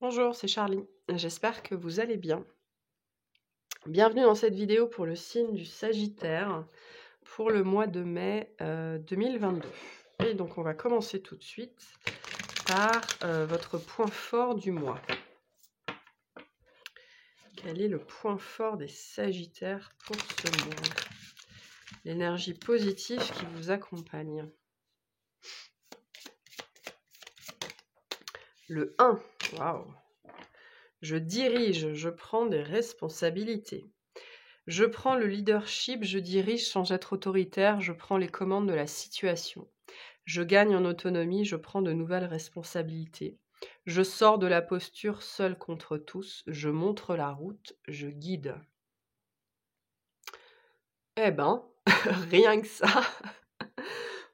Bonjour, c'est Charlie. J'espère que vous allez bien. Bienvenue dans cette vidéo pour le signe du Sagittaire pour le mois de mai 2022. Et donc on va commencer tout de suite par votre point fort du mois. Quel est le point fort des Sagittaires pour ce mois? L'énergie positive qui vous accompagne. Le 1, waouh! Je dirige, je prends des responsabilités. Je prends le leadership, je dirige sans être autoritaire, je prends les commandes de la situation. Je gagne en autonomie, je prends de nouvelles responsabilités. Je sors de la posture seul contre tous, je montre la route, je guide. Eh ben, rien que ça.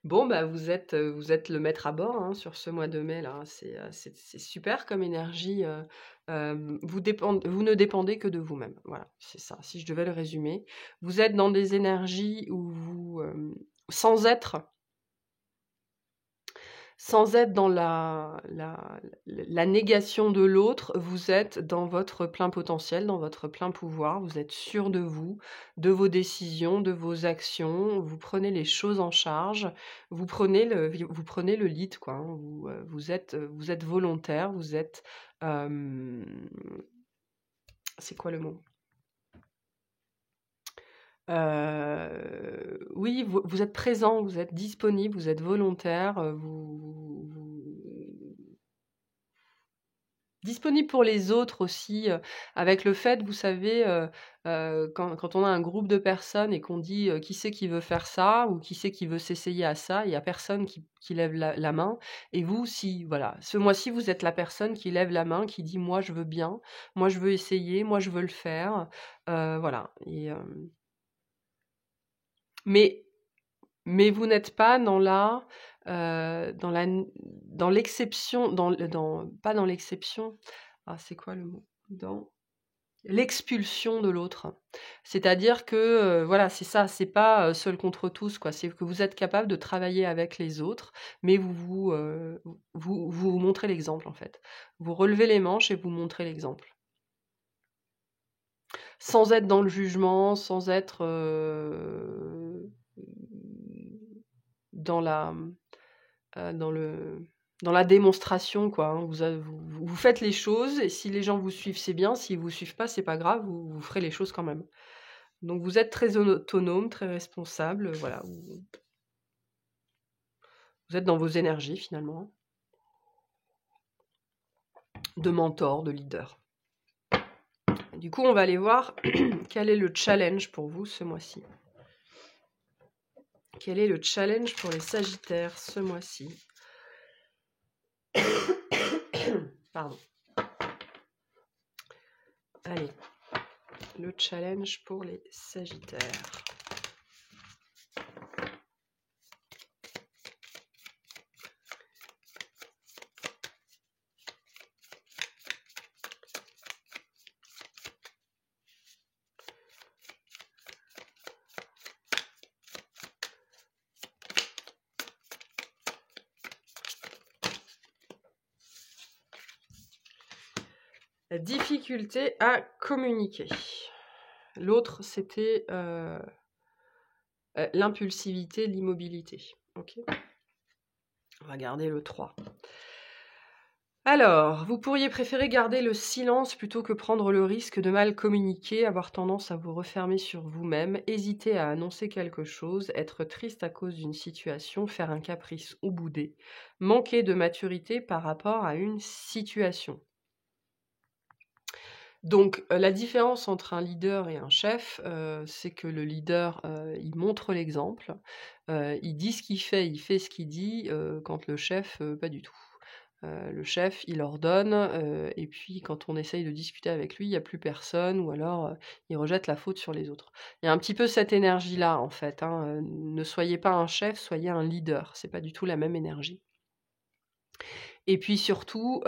Bon, bah vous êtes le maître à bord hein, sur ce mois de mai là. C'est super comme énergie. Vous ne dépendez que de vous-même. Voilà, c'est ça. Si je devais le résumer, vous êtes dans des énergies où vous, sans être dans la négation de l'autre, vous êtes dans votre plein potentiel, dans votre plein pouvoir, vous êtes sûr de vous, de vos décisions, de vos actions, vous prenez les choses en charge, vous prenez le lead, quoi, hein. Vous êtes volontaire, vous êtes... c'est quoi le mot? Oui, vous êtes présent, vous êtes disponible, vous êtes volontaire, disponible pour les autres aussi, avec le fait, vous savez, quand on a un groupe de personnes et qu'on dit, qui c'est qui veut faire ça ou qui c'est qui veut s'essayer à ça, il y a personne qui lève la main et vous, si voilà, ce mois-ci, vous êtes la personne qui lève la main, qui dit: «Moi, je veux bien, moi, je veux essayer, moi, je veux le faire», voilà et mais vous n'êtes pas dans dans l'exception, pas dans l'exception, ah c'est quoi le mot? Dans l'expulsion de l'autre. C'est-à-dire que, voilà, c'est ça, c'est pas, seul contre tous, quoi. C'est que vous êtes capable de travailler avec les autres, mais vous montrez l'exemple, en fait. Vous relevez les manches et vous montrez l'exemple. Sans être dans le jugement, sans être, dans la dans la démonstration, quoi, hein. Vous faites les choses et si les gens vous suivent, c'est bien. S'ils vous suivent pas, c'est pas grave, vous ferez les choses quand même. Donc vous êtes très autonome, très responsable, voilà. Vous êtes dans vos énergies, finalement. De mentor, de leader. Du coup, on va aller voir quel est le challenge pour vous ce mois-ci. Quel est le challenge pour les Sagittaires ce mois-ci? Pardon. Allez, le challenge pour les Sagittaires. La difficulté à communiquer. L'autre, c'était l'impulsivité, l'immobilité. Ok. On va garder le 3. Alors, vous pourriez préférer garder le silence plutôt que prendre le risque de mal communiquer, avoir tendance à vous refermer sur vous-même, hésiter à annoncer quelque chose, être triste à cause d'une situation, faire un caprice ou bouder, manquer de maturité par rapport à une situation. Donc, la différence entre un leader et un chef, c'est que le leader, il montre l'exemple, il dit ce qu'il fait, il fait ce qu'il dit, quand le chef, pas du tout. Le chef, il ordonne, et puis quand on essaye de discuter avec lui, il y a plus personne ou alors, il rejette la faute sur les autres. Il y a un petit peu cette énergie-là, en fait, hein, ne soyez pas un chef, soyez un leader, c'est pas du tout la même énergie. Et puis surtout,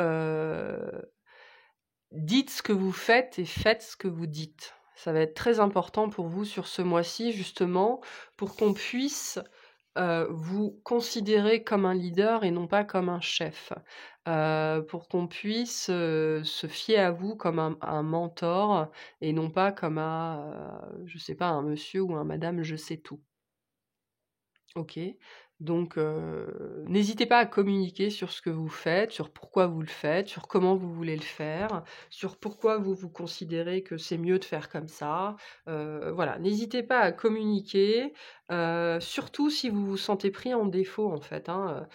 dites ce que vous faites et faites ce que vous dites. Ça va être très important pour vous sur ce mois-ci, justement, pour qu'on puisse vous considérer comme un leader et non pas comme un chef. Pour qu'on puisse, se fier à vous comme un mentor et non pas comme je sais pas, un monsieur ou un madame je sais tout. OK. Donc, n'hésitez pas à communiquer sur ce que vous faites, sur pourquoi vous le faites, sur comment vous voulez le faire, sur pourquoi vous vous considérez que c'est mieux de faire comme ça. Voilà, n'hésitez pas à communiquer, surtout si vous vous sentez pris en défaut, en fait, hein,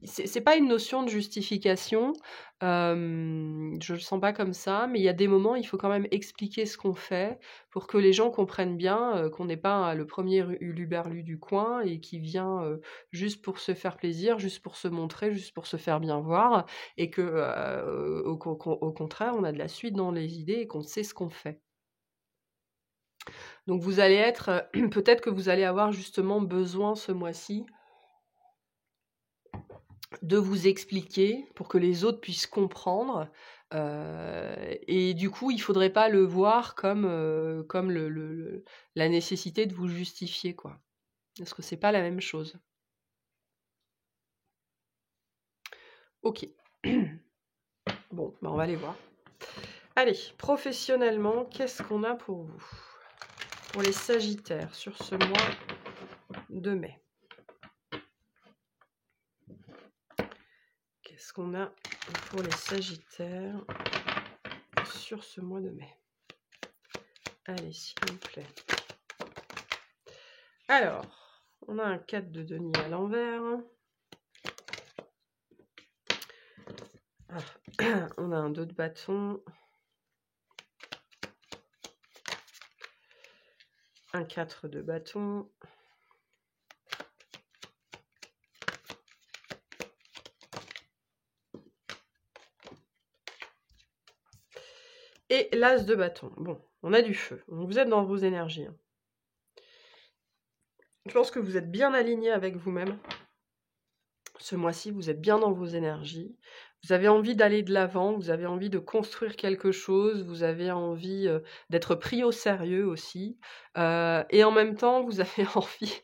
c'est pas une notion de justification, je le sens pas comme ça, mais il y a des moments, il faut quand même expliquer ce qu'on fait pour que les gens comprennent bien, qu'on n'est pas le premier uluberlu du coin et qui vient, juste pour se faire plaisir, juste pour se montrer, juste pour se faire bien voir et que, au contraire, on a de la suite dans les idées et qu'on sait ce qu'on fait. Donc vous allez être, peut-être que vous allez avoir justement besoin ce mois-ci de vous expliquer pour que les autres puissent comprendre, et du coup, il faudrait pas le voir comme la nécessité de vous justifier, quoi. Parce que c'est pas la même chose. OK. Bon, bah, on va aller voir. Allez, professionnellement, qu'est-ce qu'on a pour vous? Pour les Sagittaires, sur ce mois de mai. Qu'est-ce qu'on a pour les Sagittaires sur ce mois de mai? Allez, s'il vous plaît. Alors, on a un 4 de denier à l'envers. On a un 2 de bâton. Un 4 de bâton. Et l'as de bâton. Bon, on a du feu. Donc vous êtes dans vos énergies, hein. Je pense que vous êtes bien aligné avec vous-même. Ce mois-ci, vous êtes bien dans vos énergies. Vous avez envie d'aller de l'avant, vous avez envie de construire quelque chose, vous avez envie d'être pris au sérieux aussi. Et en même temps, vous avez envie...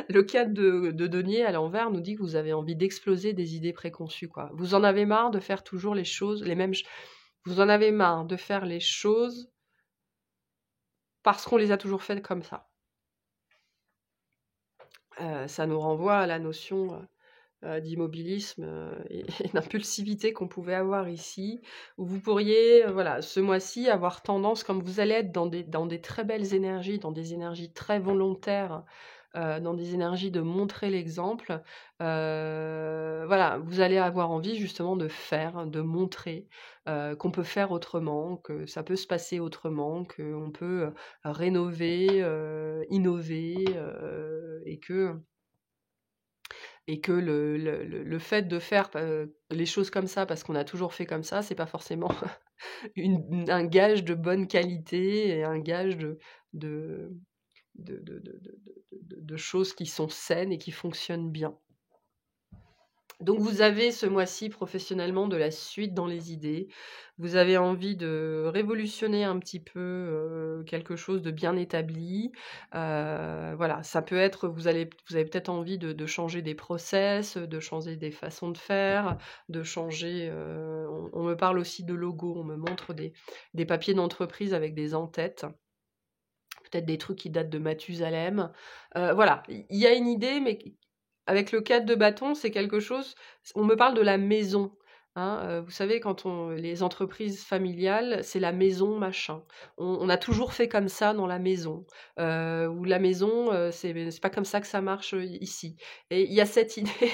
Le 4 de denier à l'envers nous dit que vous avez envie d'exploser des idées préconçues, quoi. Vous en avez marre de faire toujours les choses, les mêmes... Vous en avez marre de faire les choses parce qu'on les a toujours faites comme ça. Ça nous renvoie à la notion d'immobilisme et d'impulsivité qu'on pouvait avoir ici, où vous pourriez, voilà, ce mois-ci, avoir tendance, comme vous allez être dans des très belles énergies, dans des énergies très volontaires, dans des énergies de montrer l'exemple, voilà, vous allez avoir envie justement de faire, de montrer qu'on peut faire autrement, que ça peut se passer autrement, qu'on peut rénover, innover, et que le fait de faire les choses comme ça, parce qu'on a toujours fait comme ça, c'est pas forcément un gage de bonne qualité et un gage de, de choses qui sont saines et qui fonctionnent bien. Donc vous avez ce mois-ci professionnellement de la suite dans les idées. Vous avez envie de révolutionner un petit peu quelque chose de bien établi. Voilà, ça peut être, vous avez peut-être envie de changer des process, de changer des façons de faire, de changer... on me parle aussi de logo, on me montre des papiers d'entreprise avec des en-têtes. Peut-être des trucs qui datent de Mathusalem. Voilà, il y a une idée, mais avec le 4 de bâton, c'est quelque chose... On me parle de la maison, hein, vous savez, quand les entreprises familiales, c'est la maison machin. On a toujours fait comme ça dans la maison. Ou la maison, c'est pas comme ça que ça marche ici. Et il y a cette idée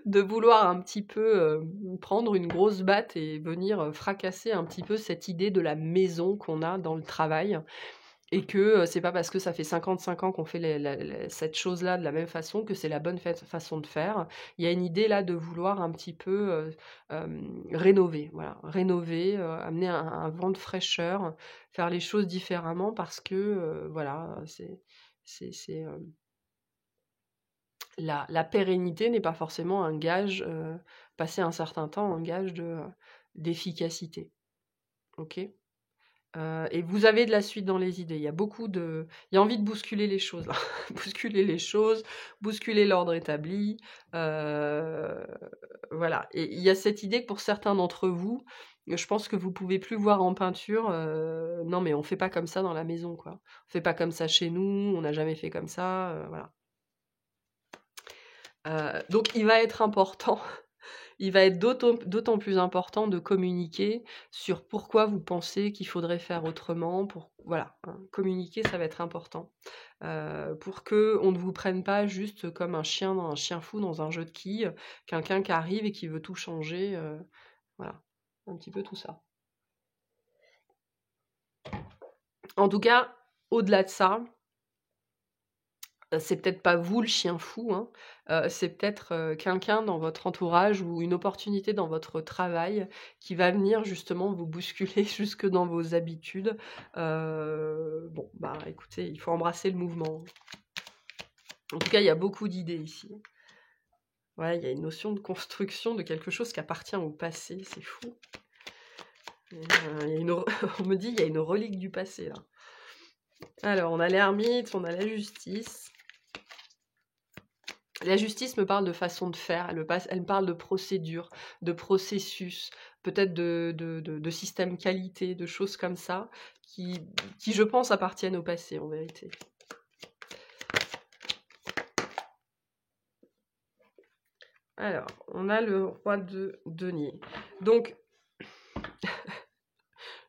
de vouloir un petit peu prendre une grosse batte et venir fracasser un petit peu cette idée de la maison qu'on a dans le travail. Et que c'est pas parce que ça fait 55 ans qu'on fait cette chose-là de la même façon que c'est la bonne façon de faire. Il y a une idée là de vouloir un petit peu rénover, voilà, rénover, amener un vent de fraîcheur, faire les choses différemment parce que voilà, la pérennité n'est pas forcément un gage, passer un certain temps, un gage d'efficacité. Ok ? Et vous avez de la suite dans les idées. Il y a envie de bousculer les choses là. Bousculer les choses, bousculer l'ordre établi. Voilà. Et il y a cette idée que pour certains d'entre vous, je pense que vous pouvez plus voir en peinture, non mais on fait pas comme ça dans la maison, quoi. On fait pas comme ça chez nous, on n'a jamais fait comme ça, voilà. Donc il va être important il va être d'autant plus important de communiquer sur pourquoi vous pensez qu'il faudrait faire autrement. Voilà, hein, communiquer, ça va être important. Pour qu'on ne vous prenne pas juste comme un chien fou dans un jeu de quilles, quelqu'un qui arrive et qui veut tout changer. Voilà, un petit peu tout ça. En tout cas, au-delà de ça, c'est peut-être pas vous le chien fou, hein, c'est peut-être, quelqu'un dans votre entourage ou une opportunité dans votre travail qui va venir justement vous bousculer jusque dans vos habitudes. Bon, bah, écoutez, il faut embrasser le mouvement. En tout cas, il y a beaucoup d'idées ici. Ouais, il y a une notion de construction de quelque chose qui appartient au passé, c'est fou. On me dit, il y a une relique du passé, là. Alors, on a l'ermite, on a la justice. La justice me parle de façon de faire, elle me parle de procédure, de processus, peut-être de système qualité, de choses comme ça, qui, je pense, appartiennent au passé, en vérité. Alors, on a le roi de denier. Donc,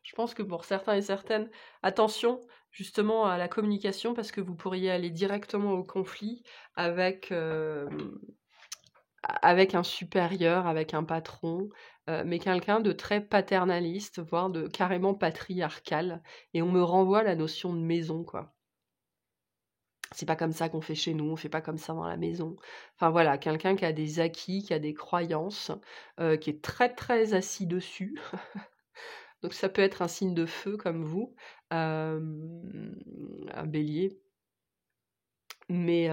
je pense que pour certains et certaines, attention justement à la communication, parce que vous pourriez aller directement au conflit avec un supérieur, avec un patron, mais quelqu'un de très paternaliste, voire de carrément patriarcal. Et on me renvoie la notion de maison, quoi. C'est pas comme ça qu'on fait chez nous, on fait pas comme ça dans la maison. Enfin voilà, quelqu'un qui a des acquis, qui a des croyances, qui est très très assis dessus. Donc ça peut être un signe de feu comme vous, un bélier. Mais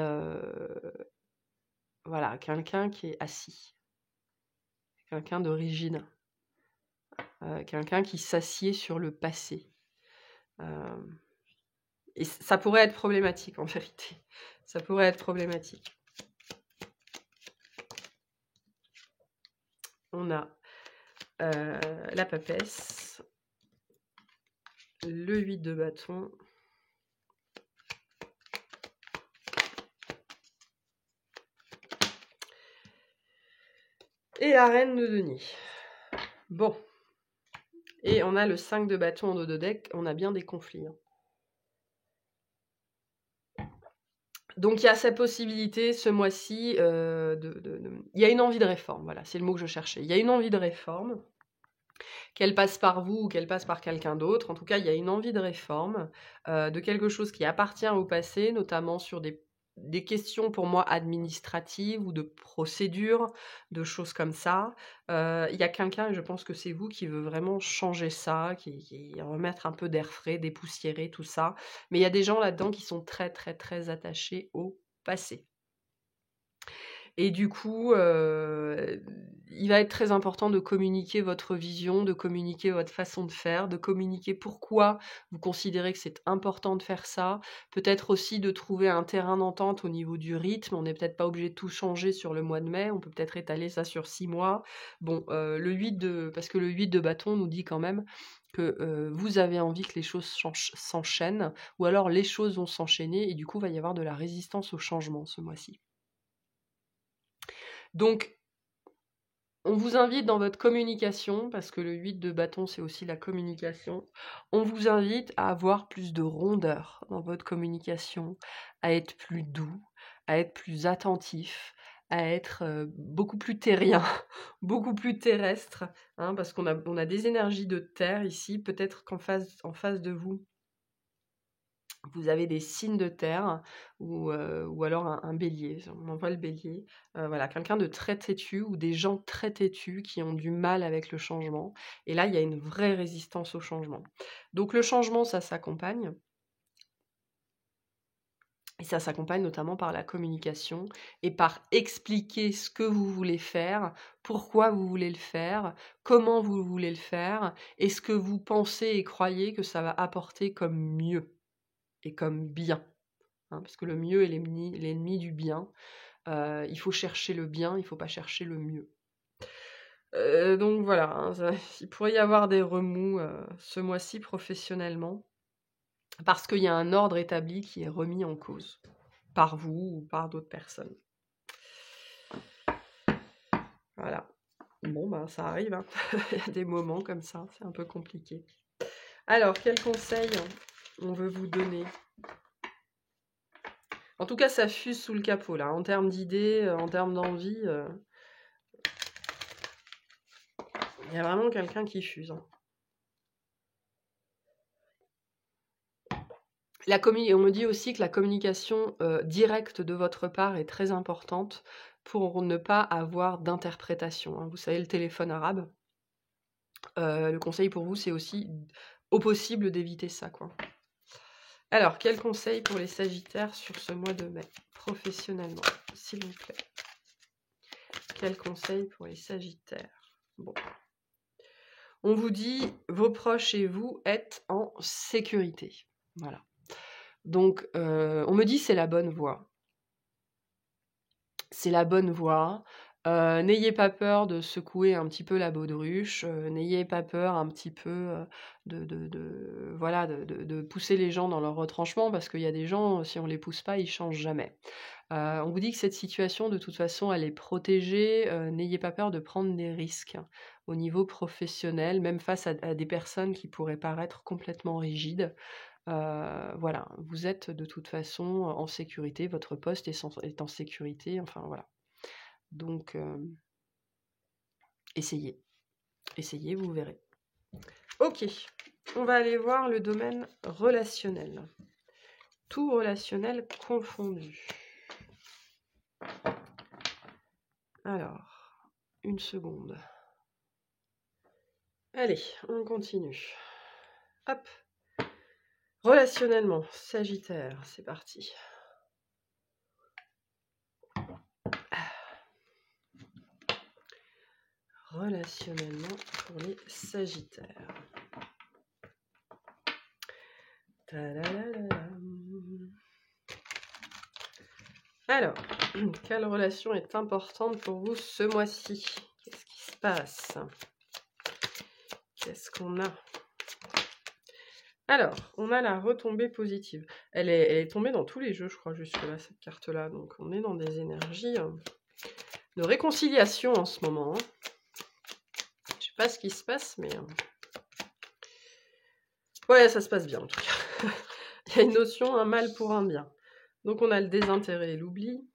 voilà, quelqu'un qui est assis. Quelqu'un de rigide. Quelqu'un qui s'assied sur le passé. Et ça pourrait être problématique, en vérité. Ça pourrait être problématique. On a la papesse, le 8 de bâton, et la reine de denier. Bon. Et on a le 5 de bâton en dos de deck, on a bien des conflits. Hein. Donc il y a cette possibilité ce mois-ci, il y a une envie de réforme, voilà, c'est le mot que je cherchais. Il y a une envie de réforme, qu'elle passe par vous ou qu'elle passe par quelqu'un d'autre. En tout cas, il y a une envie de réforme, de quelque chose qui appartient au passé, notamment sur des questions pour moi administratives ou de procédures, de choses comme ça. Il y a quelqu'un, et je pense que c'est vous, qui veut vraiment changer ça, qui remettre un peu d'air frais, dépoussiérer tout ça. Mais il y a des gens là-dedans qui sont très très très attachés au passé. Et du coup, il va être très important de communiquer votre vision, de communiquer votre façon de faire, de communiquer pourquoi vous considérez que c'est important de faire ça. Peut-être aussi de trouver un terrain d'entente au niveau du rythme. On n'est peut-être pas obligé de tout changer sur le mois de mai, on peut peut-être étaler ça sur 6 mois. Bon, parce que le 8 de bâton nous dit quand même que vous avez envie que les choses s'enchaînent, ou alors les choses vont s'enchaîner, et du coup, il va y avoir de la résistance au changement ce mois-ci. Donc, on vous invite dans votre communication, parce que le 8 de bâton, c'est aussi la communication, on vous invite à avoir plus de rondeur dans votre communication, à être plus doux, à être plus attentif, à être beaucoup plus terrien, beaucoup plus terrestre, hein, parce qu'on a des énergies de terre ici, peut-être qu'en face de vous, vous avez des signes de terre ou alors un bélier, on envoie le bélier. Voilà, quelqu'un de très têtu ou des gens très têtus qui ont du mal avec le changement. Et là, il y a une vraie résistance au changement. Donc le changement, ça s'accompagne. Et ça s'accompagne notamment par la communication et par expliquer ce que vous voulez faire, pourquoi vous voulez le faire, comment vous voulez le faire, et ce que vous pensez et croyez que ça va apporter comme mieux et comme bien. Hein, parce que le mieux est l'ennemi du bien. Il faut chercher le bien, il ne faut pas chercher le mieux. Donc voilà, hein, il pourrait y avoir des remous ce mois-ci professionnellement, parce qu'il y a un ordre établi qui est remis en cause par vous ou par d'autres personnes. Voilà. Bon, ben ça arrive, hein. Il y a des moments comme ça, c'est un peu compliqué. Alors, quel conseil on veut vous donner? En tout cas, ça fuse sous le capot, là. En termes d'idées, en termes d'envie, il y a vraiment quelqu'un qui fuse. Hein. On me dit aussi que la communication directe de votre part est très importante pour ne pas avoir d'interprétation. Hein. Vous savez, le téléphone arabe, le conseil pour vous, c'est aussi, au possible, d'éviter ça, quoi. Alors, quel conseil pour les Sagittaires sur ce mois de mai, professionnellement, s'il vous plaît? Quel conseil pour les Sagittaires? Bon. On vous dit, vos proches et vous êtes en sécurité. Voilà. Donc, on me dit c'est la bonne voie. C'est la bonne voie. N'ayez pas peur de secouer un petit peu la baudruche. N'ayez pas peur un petit peu de pousser les gens dans leur retranchement, parce qu'il y a des gens, si on les pousse pas, ils changent jamais. On vous dit que cette situation, de toute façon, elle est protégée. N'ayez pas peur de prendre des risques au niveau professionnel, même face à des personnes qui pourraient paraître complètement rigides. Voilà, vous êtes de toute façon en sécurité, votre poste est en sécurité, enfin voilà. Donc, essayez, vous verrez. Ok, on va aller voir le domaine relationnel. Tout relationnel confondu. Alors, une seconde. Allez, on continue. Hop. Relationnellement, Sagittaire, c'est parti. Relationnellement pour les Sagittaires. Alors, quelle relation est importante pour vous ce mois-ci? Qu'est-ce qui se passe? Qu'est-ce qu'on a? Alors, on a la retombée positive. Elle est tombée dans tous les jeux, je crois, jusque-là, cette carte-là. Donc, on est dans des énergies de réconciliation en ce moment. Hein. Je sais pas ce qui se passe, mais... Ouais, ça se passe bien, en tout cas. Il y a une notion, un mal pour un bien. Donc, on a le désintérêt et l'oubli.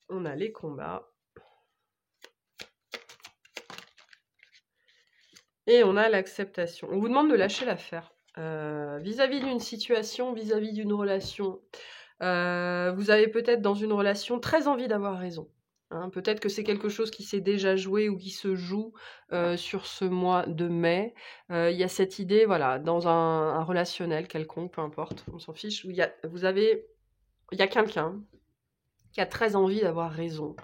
On a les combats. Et on a l'acceptation. On vous demande de lâcher l'affaire. Vis-à-vis d'une situation, vis-à-vis d'une relation. Vous avez peut-être dans une relation très envie d'avoir raison. Hein, peut-être que c'est quelque chose qui s'est déjà joué ou qui se joue sur ce mois de mai. Il y a cette idée, voilà, dans un relationnel quelconque, peu importe, on s'en fiche, où il y a quelqu'un qui a très envie d'avoir raison.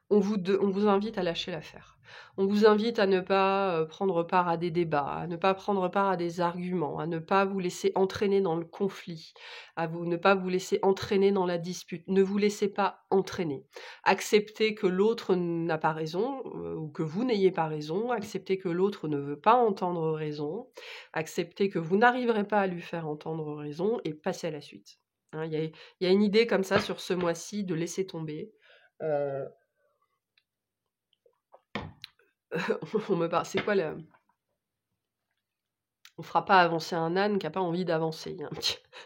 On vous invite à lâcher l'affaire. On vous invite à ne pas prendre part à des débats, à ne pas prendre part à des arguments, à ne pas vous laisser entraîner dans le conflit, ne pas vous laisser entraîner dans la dispute. Ne vous laissez pas entraîner. Acceptez que l'autre n'a pas raison ou que vous n'ayez pas raison. Acceptez que l'autre ne veut pas entendre raison. Acceptez que vous n'arriverez pas à lui faire entendre raison et passez à la suite. Hein, y a une idée comme ça sur ce mois-ci de laisser tomber. On me parle, c'est quoi le... On fera pas avancer un âne qui n'a pas envie d'avancer. Il y a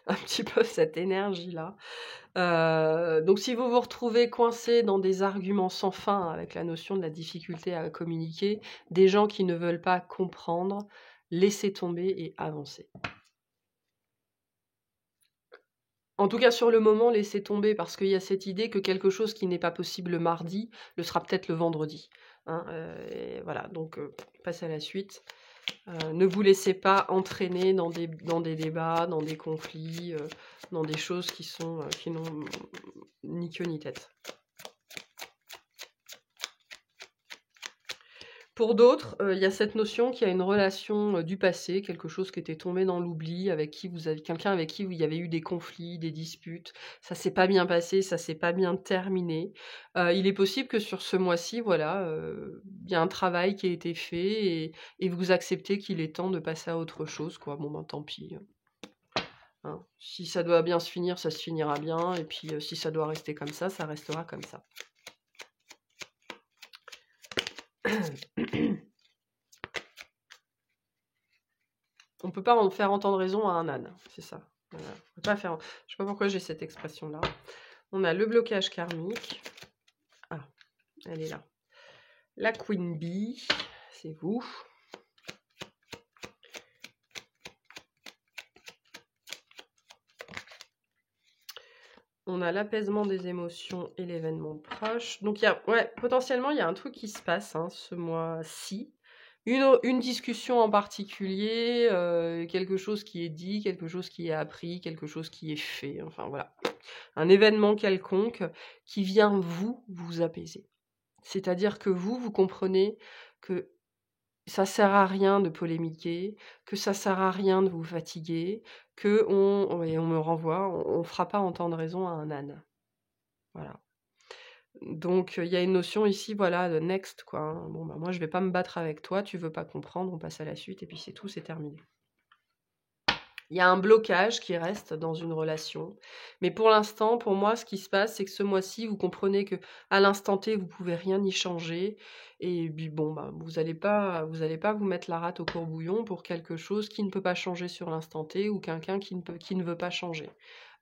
un petit peu cette énergie-là. Donc si vous vous retrouvez coincé dans des arguments sans fin avec la notion de la difficulté à communiquer, des gens qui ne veulent pas comprendre, laissez tomber et avancez. En tout cas, sur le moment, laissez tomber, parce qu'il y a cette idée que quelque chose qui n'est pas possible le mardi le sera peut-être le vendredi. Hein, et voilà, donc passez à la suite. Ne vous laissez pas entraîner dans des débats, dans des conflits, dans des choses qui n'ont ni queue ni tête. Pour d'autres, il y a cette notion qu'il y a une relation, du passé, quelque chose qui était tombé dans l'oubli, avec qui vous avez quelqu'un avec qui il y avait eu des conflits, des disputes, ça s'est pas bien passé, ça s'est pas bien terminé. Il est possible que sur ce mois-ci, voilà, il y a un travail qui a été fait et vous acceptez qu'il est temps de passer à autre chose, quoi. Bon, ben, tant pis, hein. Si ça doit bien se finir, ça se finira bien et puis, si ça doit rester comme ça restera comme ça. On peut pas en faire entendre raison à un âne, c'est ça. Voilà. On peut pas faire... Je sais pas pourquoi j'ai cette expression-là. On a le blocage karmique. Ah, elle est là. La Queen Bee, c'est vous. On a l'apaisement des émotions et l'événement proche. Donc, potentiellement, il y a un truc qui se passe ce mois-ci. Une discussion en particulier, quelque chose qui est dit, quelque chose qui est appris, quelque chose qui est fait. Enfin, voilà. Un événement quelconque qui vient vous apaiser. C'est-à-dire que vous comprenez que ça sert à rien de polémiquer, que ça sert à rien de vous fatiguer, et on me renvoie, on fera pas entendre raison à un âne. Voilà. Donc il y a une notion ici, voilà, de next, quoi. Hein. Bon, bah, moi je vais pas me battre avec toi, tu veux pas comprendre, on passe à la suite et puis c'est tout, c'est terminé. Il y a un blocage qui reste dans une relation. Mais pour l'instant, pour moi, ce qui se passe, c'est que ce mois-ci, vous comprenez que à l'instant T, vous pouvez rien y changer. Et puis bon, bah, vous allez pas vous mettre la rate au courbouillon pour quelque chose qui ne peut pas changer sur l'instant T ou quelqu'un qui ne veut pas changer.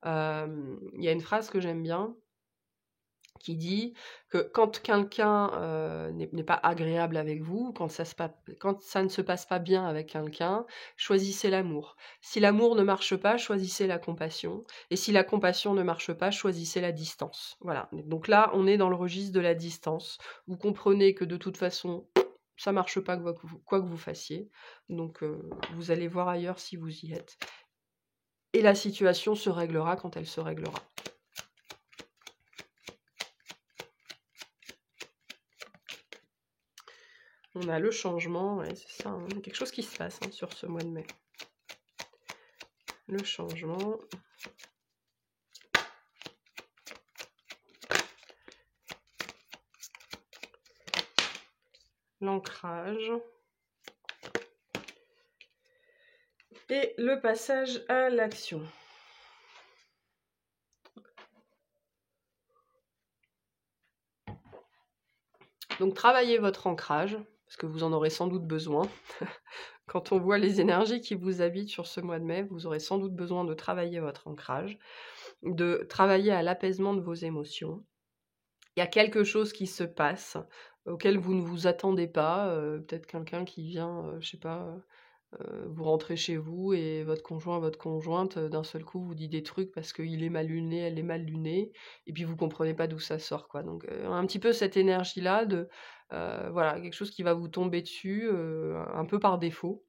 Il y a une phrase que j'aime bien qui dit que quand quelqu'un n'est pas agréable avec vous, quand ça ne se passe pas bien avec quelqu'un, choisissez l'amour. Si l'amour ne marche pas, choisissez la compassion. Et si la compassion ne marche pas, choisissez la distance. Voilà. Donc là, on est dans le registre de la distance. Vous comprenez que de toute façon, ça marche pas quoi que vous fassiez. Donc vous allez voir ailleurs si vous y êtes. Et la situation se réglera quand elle se réglera. On a le changement, ouais, c'est ça, hein, quelque chose qui se passe sur ce mois de mai. Le changement. L'ancrage. Et le passage à l'action. Donc travaillez votre ancrage, parce que vous en aurez sans doute besoin. Quand on voit les énergies qui vous habitent sur ce mois de mai, vous aurez sans doute besoin de travailler votre ancrage, de travailler à l'apaisement de vos émotions. Il y a quelque chose qui se passe auquel vous ne vous attendez pas, peut-être quelqu'un qui vient, je sais pas, vous rentrez chez vous et votre conjoint, votre conjointe, d'un seul coup vous dit des trucs parce qu'il est mal luné, elle est mal lunée, et puis vous comprenez pas d'où ça sort, quoi. Donc un petit peu cette énergie-là de, voilà, quelque chose qui va vous tomber dessus, un peu par défaut.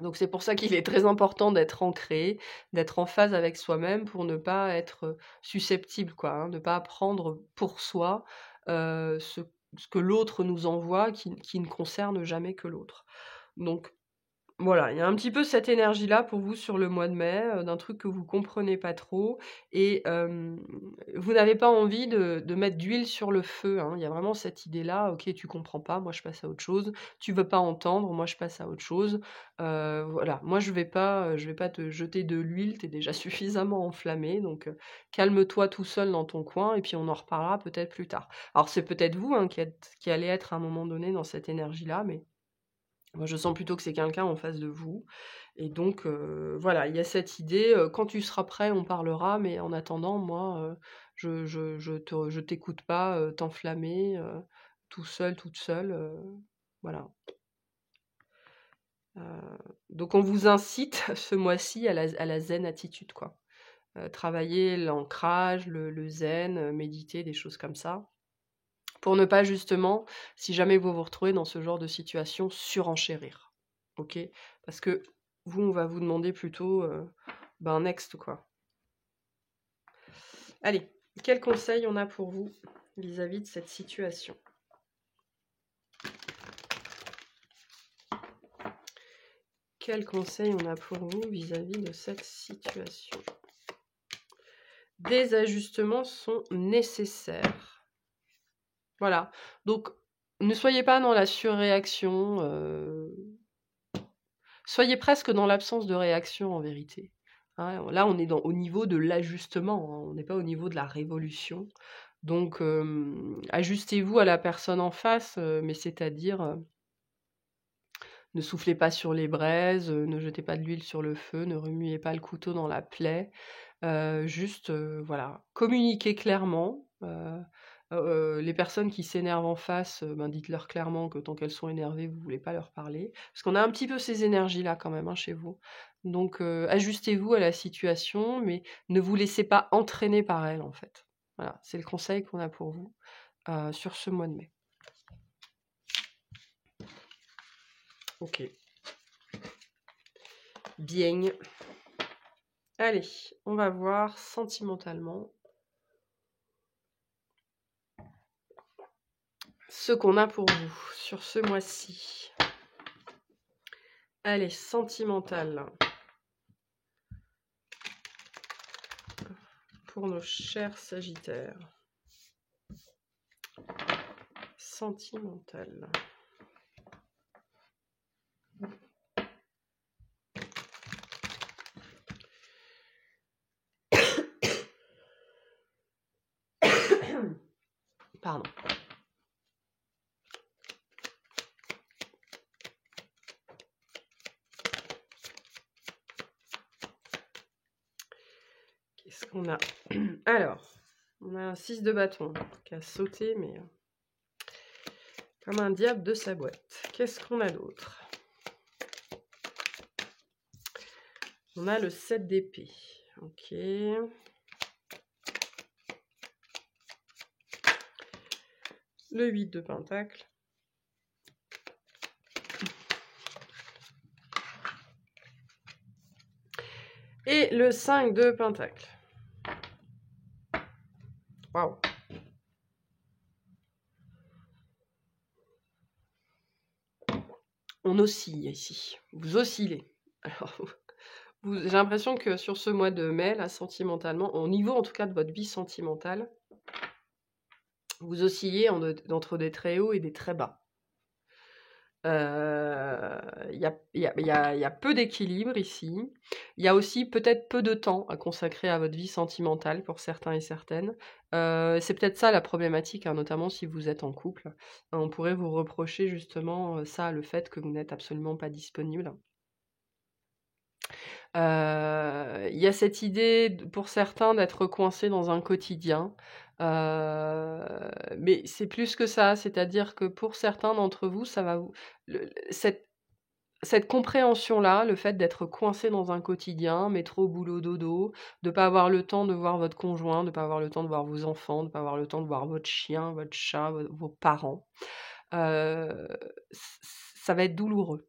Donc c'est pour ça qu'il est très important d'être ancré, d'être en phase avec soi-même pour ne pas être susceptible, quoi, hein, ne pas prendre pour soi ce que l'autre nous envoie qui ne concerne jamais que l'autre. Donc voilà, il y a un petit peu cette énergie-là pour vous sur le mois de mai, d'un truc que vous comprenez pas trop et vous n'avez pas envie de mettre d'huile sur le feu, hein. Il y a vraiment cette idée-là: «OK, tu comprends pas, moi je passe à autre chose. Tu veux pas entendre, moi je passe à autre chose». Voilà, moi je vais pas te jeter de l'huile, tu es déjà suffisamment enflammé donc calme-toi tout seul dans ton coin et puis on en reparlera peut-être plus tard. Alors c'est peut-être vous, hein, qui allez être à un moment donné dans cette énergie-là, mais moi, je sens plutôt que c'est quelqu'un en face de vous et donc voilà, il y a cette idée, quand tu seras prêt, on parlera, mais en attendant, moi, je t'écoute pas, t'enflammer, tout seul, toute seule, voilà. Donc on vous incite ce mois-ci à la zen attitude, quoi. Travailler l'ancrage, le zen, méditer, des choses comme ça, pour ne pas justement, si jamais vous vous retrouvez dans ce genre de situation, surenchérir. ok? Parce que vous, on va vous demander plutôt next, quoi. Allez, quel conseil on a pour vous vis-à-vis de cette situation? Quel conseil on a pour vous vis-à-vis de cette situation? Des ajustements sont nécessaires. Voilà. Donc, ne soyez pas dans la surréaction. Soyez presque dans l'absence de réaction, en vérité. Hein, là, on est au niveau de l'ajustement. Hein, on n'est pas au niveau de la révolution. Donc, ajustez-vous à la personne en face, mais c'est-à-dire... ne soufflez pas sur les braises, ne jetez pas de l'huile sur le feu, ne remuez pas le couteau dans la plaie. Juste, voilà, communiquez clairement. Les personnes qui s'énervent en face, dites-leur clairement que tant qu'elles sont énervées, vous ne voulez pas leur parler. Parce qu'on a un petit peu ces énergies-là quand même, hein, chez vous. Donc, ajustez-vous à la situation, mais ne vous laissez pas entraîner par elle, en fait. Voilà, c'est le conseil qu'on a pour vous sur ce mois de mai. Ok. Bien. Allez, on va voir sentimentalement ce qu'on a pour vous sur ce mois-ci. Allez, sentimental. Pour nos chers Sagittaires. Sentimental. Pardon. Qu'est-ce qu'on a? Alors, on a un 6 de bâton qui a sauté, mais comme un diable de sa boîte. Qu'est-ce qu'on a d'autre? On a le 7 d'épée. Ok. Le 8 de pentacle. Et le 5 de pentacle. Waouh. On oscille ici. Vous oscillez. Alors, j'ai l'impression que sur ce mois de mai, là, sentimentalement, au niveau en tout cas de votre vie sentimentale, vous oscillez entre des très hauts et des très bas. Il y a peu d'équilibre ici. Il y a aussi peut-être peu de temps à consacrer à votre vie sentimentale pour certains et certaines. C'est peut-être ça la problématique, hein, notamment si vous êtes en couple. On pourrait vous reprocher justement ça, le fait que vous n'êtes absolument pas disponible. Il y a cette idée, pour certains, d'être coincés dans un quotidien. Mais c'est plus que ça, c'est-à-dire que pour certains d'entre vous, ça va vous... Cette compréhension-là, le fait d'être coincé dans un quotidien, métro, boulot, dodo, de ne pas avoir le temps de voir votre conjoint, de ne pas avoir le temps de voir vos enfants, de ne pas avoir le temps de voir votre chien, votre chat, vos parents, ça va être douloureux.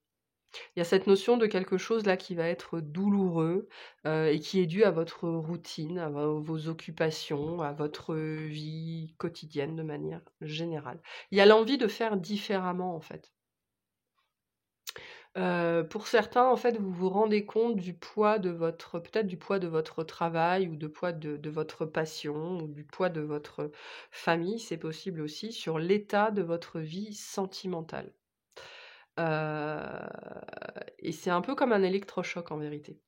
Il y a cette notion de quelque chose là qui va être douloureux et qui est dû à votre routine, à vos occupations, à votre vie quotidienne de manière générale. Il y a l'envie de faire différemment en fait. Pour certains, en fait, vous vous rendez compte du poids de votre peut-être du poids de votre travail ou du poids de votre passion ou du poids de votre famille, c'est possible aussi, sur l'état de votre vie sentimentale. Et c'est un peu comme un électrochoc en vérité.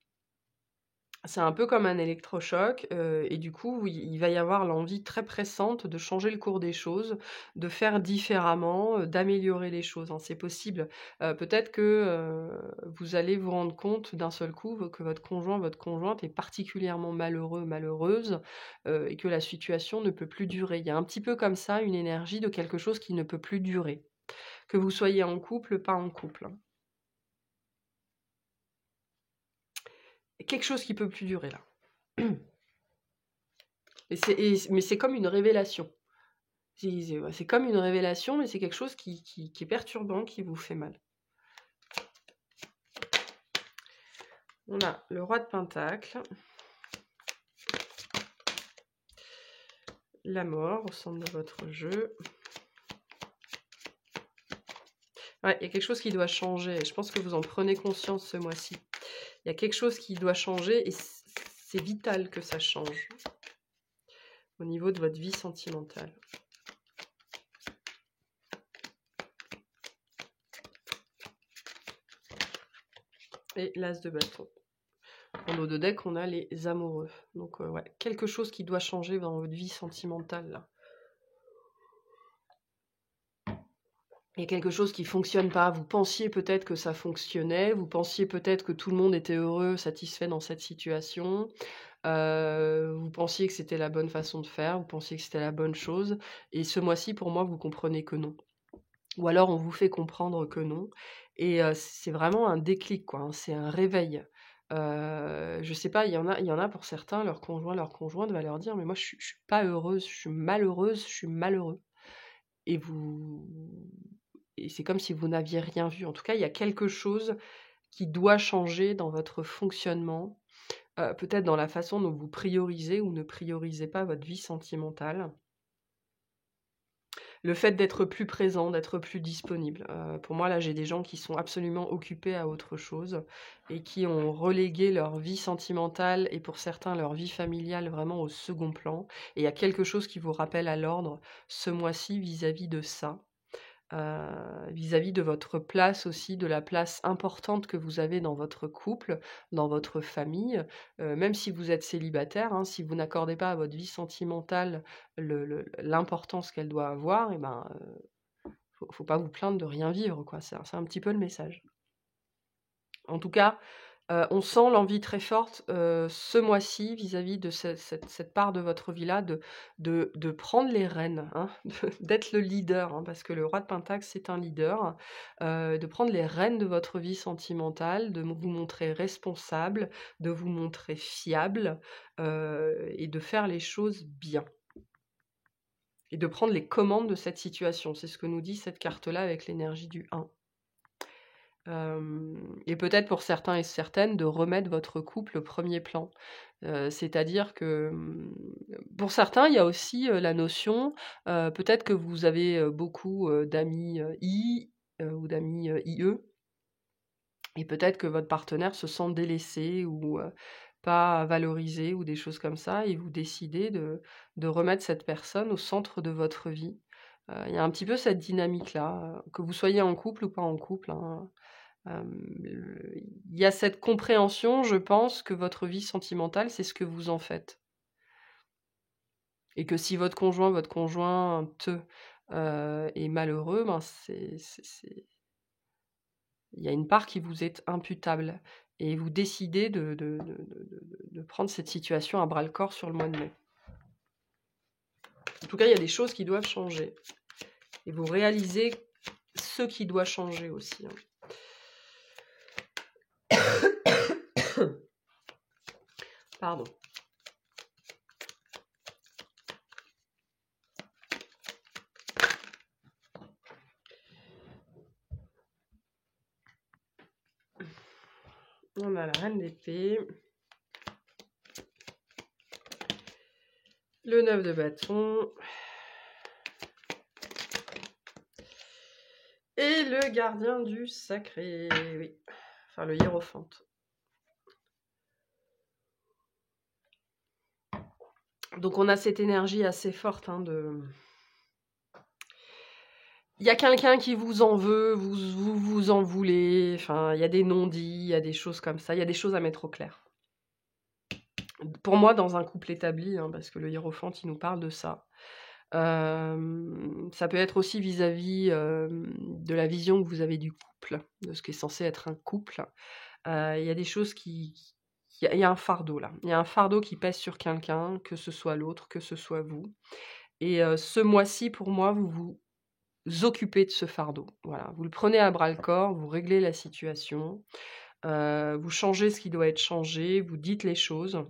C'est un peu comme un électrochoc, et du coup, il va y avoir l'envie très pressante de changer le cours des choses, de faire différemment, d'améliorer les choses, hein. C'est possible. Peut-être que, vous allez vous rendre compte d'un seul coup que votre conjoint, votre conjointe est particulièrement malheureux, malheureuse, et que la situation ne peut plus durer. Il y a un petit peu comme ça une énergie de quelque chose qui ne peut plus durer. Que vous soyez en couple, pas en couple, hein. Quelque chose qui peut plus durer là. Mais c'est comme une révélation. C'est comme une révélation, mais c'est quelque chose qui est perturbant, qui vous fait mal. On a le roi de Pentacle, la mort au centre de votre jeu. Ouais, il y a quelque chose qui doit changer. Je pense que vous en prenez conscience ce mois-ci. Il y a quelque chose qui doit changer et c'est vital que ça change au niveau de votre vie sentimentale. Et l'as de bâton. Dans nos deux decks, on a les amoureux. Donc, ouais, quelque chose qui doit changer dans votre vie sentimentale, là. Il y a quelque chose qui ne fonctionne pas. Vous pensiez peut-être que ça fonctionnait. Vous pensiez peut-être que tout le monde était heureux, satisfait dans cette situation. Vous pensiez que c'était la bonne façon de faire. Vous pensiez que c'était la bonne chose. Et ce mois-ci, pour moi, vous comprenez que non. Ou alors, on vous fait comprendre que non. Et c'est vraiment un déclic, quoi, hein. C'est un réveil. Je sais pas, il y en a pour certains, leur conjointe va leur dire: «Mais moi, je suis pas heureuse, je suis malheureuse, je suis malheureux». Et vous et c'est comme si vous n'aviez rien vu. En tout cas, il y a quelque chose qui doit changer dans votre fonctionnement, peut-être dans la façon dont vous priorisez ou ne priorisez pas votre vie sentimentale. Le fait d'être plus présent, d'être plus disponible. Pour moi, là, j'ai des gens qui sont absolument occupés à autre chose et qui ont relégué leur vie sentimentale et pour certains leur vie familiale vraiment au second plan. Et il y a quelque chose qui vous rappelle à l'ordre ce mois-ci vis-à-vis de ça. Vis-à-vis de votre place aussi, de la place importante que vous avez dans votre couple, dans votre famille, même si vous êtes célibataire, hein, si vous n'accordez pas à votre vie sentimentale l'importance qu'elle doit avoir, et ben, faut pas vous plaindre de rien vivre, quoi. C'est un petit peu le message. En tout cas, on sent l'envie très forte, ce mois-ci vis-à-vis de cette part de votre vie-là de prendre les rênes, hein, d'être le leader, hein, parce que le roi de Pentacle, c'est un leader. De prendre les rênes de votre vie sentimentale, de vous montrer responsable, de vous montrer fiable, et de faire les choses bien. Et de prendre les commandes de cette situation. C'est ce que nous dit cette carte-là avec l'énergie du 1. Et peut-être pour certains et certaines de remettre votre couple au premier plan. C'est-à-dire que, pour certains, il y a aussi, la notion, peut-être que vous avez, beaucoup, d'amis, I, ou d'amis, IE et peut-être que votre partenaire se sent délaissé ou, pas valorisé ou des choses comme ça et vous décidez de remettre cette personne au centre de votre vie. Il y a un petit peu cette dynamique-là, que vous soyez en couple ou pas en couple, hein. Il y a cette compréhension, je pense, que votre vie sentimentale, c'est ce que vous en faites. Et que si votre conjoint, votre conjointe, est malheureux, ben il y a une part qui vous est imputable et vous décidez de prendre cette situation à bras-le-corps sur le mois de mai. En tout cas, il y a des choses qui doivent changer et vous réalisez ce qui doit changer aussi, hein. Pardon. On a la reine d'épée. Le 9 de bâton. Et le gardien du sacré. Oui. Enfin, le hiérophante. Donc on a cette énergie assez forte, hein, de... Il y a quelqu'un qui vous en veut, vous en voulez, enfin, il y a des non-dits, il y a des choses comme ça, il y a des choses à mettre au clair. Pour moi, dans un couple établi, hein, parce que le hiérophante, il nous parle de ça. Ça peut être aussi vis-à-vis de la vision que vous avez du couple, de ce qui est censé être un couple. Il y a des choses qui... Il y a un fardeau là. Il y a un fardeau qui pèse sur quelqu'un, que ce soit l'autre, que ce soit vous. Et ce mois-ci, pour moi, vous vous occupez de ce fardeau. Voilà, vous le prenez à bras-le-corps, vous réglez la situation, vous changez ce qui doit être changé, vous dites les choses.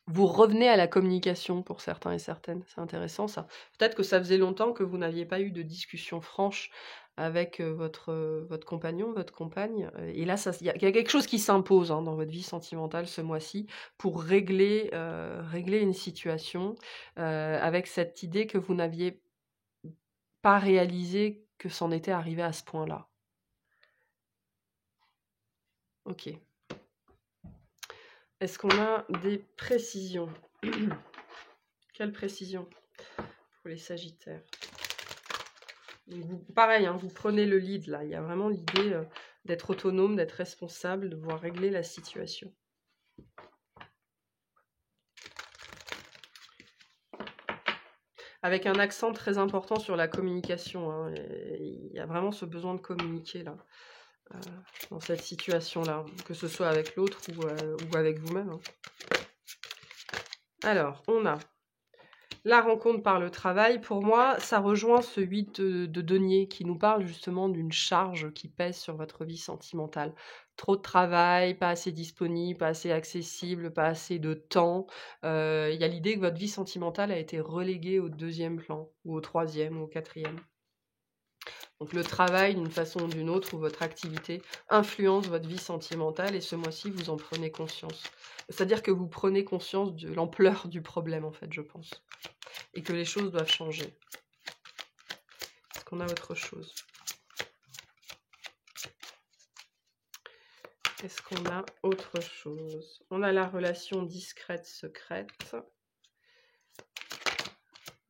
Vous revenez à la communication pour certains et certaines. C'est intéressant ça. Peut-être que ça faisait longtemps que vous n'aviez pas eu de discussion franche avec votre compagnon, votre compagne. Et là, il y a quelque chose qui s'impose dans votre vie sentimentale ce mois-ci pour régler une situation avec cette idée que vous n'aviez pas réalisé que c'en était arrivé à ce point-là. Ok. Est-ce qu'on a des précisions? Quelle précision pour les Sagittaires? Donc pareil, vous prenez le lead là. Il y a vraiment l'idée d'être autonome, d'être responsable, de pouvoir régler la situation. Avec un accent très important sur la communication. Il y a vraiment ce besoin de communiquer là, dans cette situation-là, que ce soit avec l'autre ou avec vous-même. Alors, on a la rencontre par le travail. Pour moi, ça rejoint ce 8 de denier qui nous parle justement d'une charge qui pèse sur votre vie sentimentale. Trop de travail, pas assez disponible, pas assez accessible, pas assez de temps. Il y a l'idée que votre vie sentimentale a été reléguée au 2e plan, ou au 3e, ou au 4e. Donc le travail, d'une façon ou d'une autre, ou votre activité, influence votre vie sentimentale, et ce mois-ci, vous en prenez conscience. C'est-à-dire que vous prenez conscience de l'ampleur du problème, en fait, je pense. Et que les choses doivent changer. Est-ce qu'on a autre chose? Est-ce qu'on a autre chose? On a la relation discrète, secrète.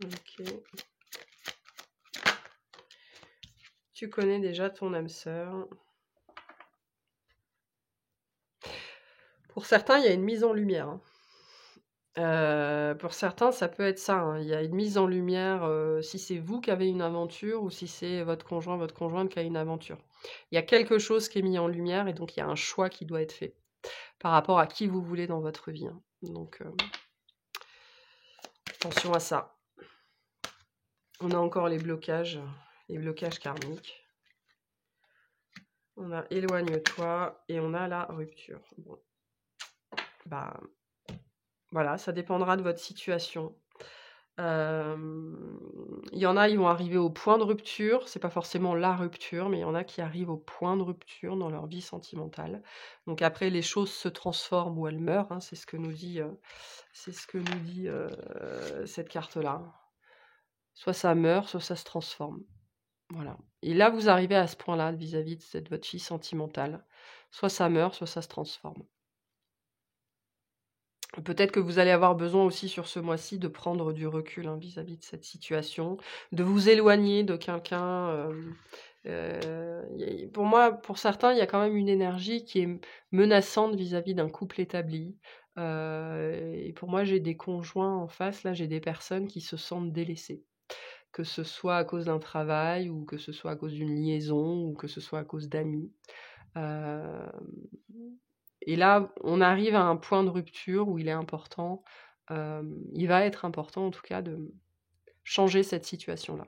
Ok. Tu connais déjà ton âme sœur. Pour certains, il y a une mise en lumière. Pour certains, ça peut être ça. Il y a une mise en lumière si c'est vous qui avez une aventure ou si c'est votre conjoint, votre conjointe qui a une aventure. Il y a quelque chose qui est mis en lumière et donc il y a un choix qui doit être fait par rapport à qui vous voulez dans votre vie. Donc, attention à ça. On a encore les blocages karmiques. On a éloigne-toi et on a la rupture. Bon. Voilà, ça dépendra de votre situation. Il y en a, ils vont arriver au point de rupture. C'est pas forcément la rupture, mais il y en a qui arrivent au point de rupture dans leur vie sentimentale. Donc après, les choses se transforment ou elles meurent. C'est ce que nous dit, cette carte-là. Soit ça meurt, soit ça se transforme. Voilà. Et là, vous arrivez à ce point-là vis-à-vis de votre vie sentimentale. Soit ça meurt, soit ça se transforme. Peut-être que vous allez avoir besoin aussi sur ce mois-ci de prendre du recul vis-à-vis de cette situation, de vous éloigner de quelqu'un. Pour moi, pour certains, il y a quand même une énergie qui est menaçante vis-à-vis d'un couple établi. Et pour moi, j'ai des conjoints en face, là, j'ai des personnes qui se sentent délaissées. Que ce soit à cause d'un travail, ou que ce soit à cause d'une liaison, ou que ce soit à cause d'amis. Et là, on arrive à un point de rupture où il est important, il va être important en tout cas de changer cette situation-là.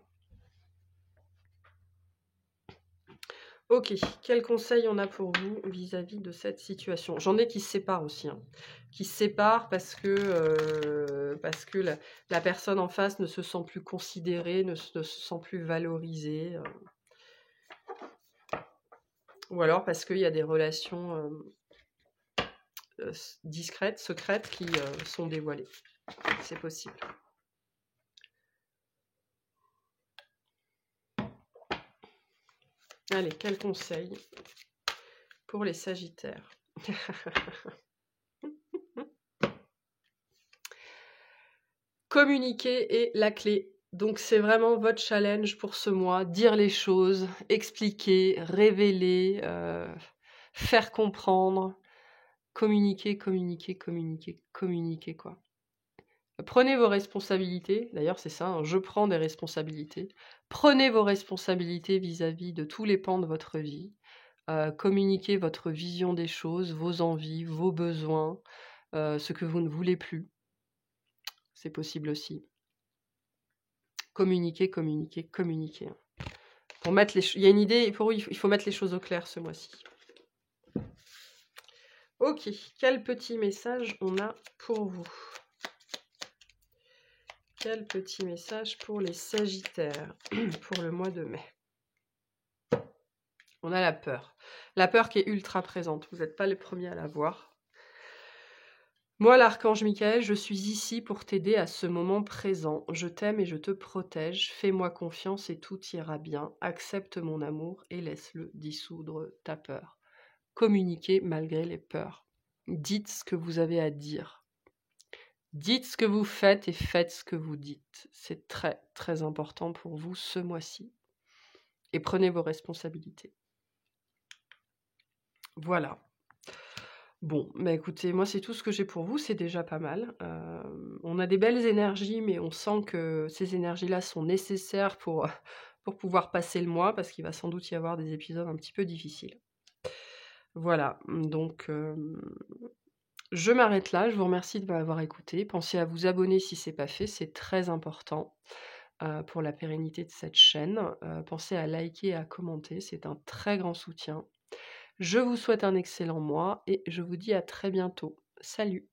Ok, quel conseil on a pour vous vis-à-vis de cette situation? J'en ai qui se séparent aussi, qui se séparent parce que la personne en face ne se sent plus considérée, ne se sent plus valorisée, ou alors parce qu'il y a des relations discrètes, secrètes qui sont dévoilées. C'est possible. Allez, quel conseil pour les Sagittaires? Communiquer est la clé. Donc c'est vraiment votre challenge pour ce mois. Dire les choses, expliquer, révéler, faire comprendre. Communiquer, communiquer, communiquer, communiquer quoi. Prenez vos responsabilités. D'ailleurs c'est ça, je prends des responsabilités. Prenez vos responsabilités vis-à-vis de tous les pans de votre vie. Communiquez votre vision des choses, vos envies, vos besoins, ce que vous ne voulez plus. C'est possible aussi. Communiquer, communiquer, communiquer. Pour mettre il y a une idée, pour il faut mettre les choses au clair ce mois-ci. Ok, quel petit message on a pour vous? Quel petit message pour les Sagittaires pour le mois de mai? On a la peur. La peur qui est ultra présente. Vous n'êtes pas les premiers à la voir. Moi, l'archange Michael, je suis ici pour t'aider à ce moment présent. Je t'aime et je te protège. Fais-moi confiance et tout ira bien. Accepte mon amour et laisse-le dissoudre ta peur. Communiquez malgré les peurs. Dites ce que vous avez à dire. Dites ce que vous faites et faites ce que vous dites. C'est très, très important pour vous ce mois-ci. Et prenez vos responsabilités. Voilà. Bon, bah écoutez, moi c'est tout ce que j'ai pour vous, c'est déjà pas mal. On a des belles énergies, mais on sent que ces énergies-là sont nécessaires pour pouvoir passer le mois, parce qu'il va sans doute y avoir des épisodes un petit peu difficiles. Voilà, donc je m'arrête là, je vous remercie de m'avoir écouté. Pensez à vous abonner si ce n'est pas fait, c'est très important pour la pérennité de cette chaîne. Pensez à liker et à commenter, c'est un très grand soutien. Je vous souhaite un excellent mois et je vous dis à très bientôt. Salut!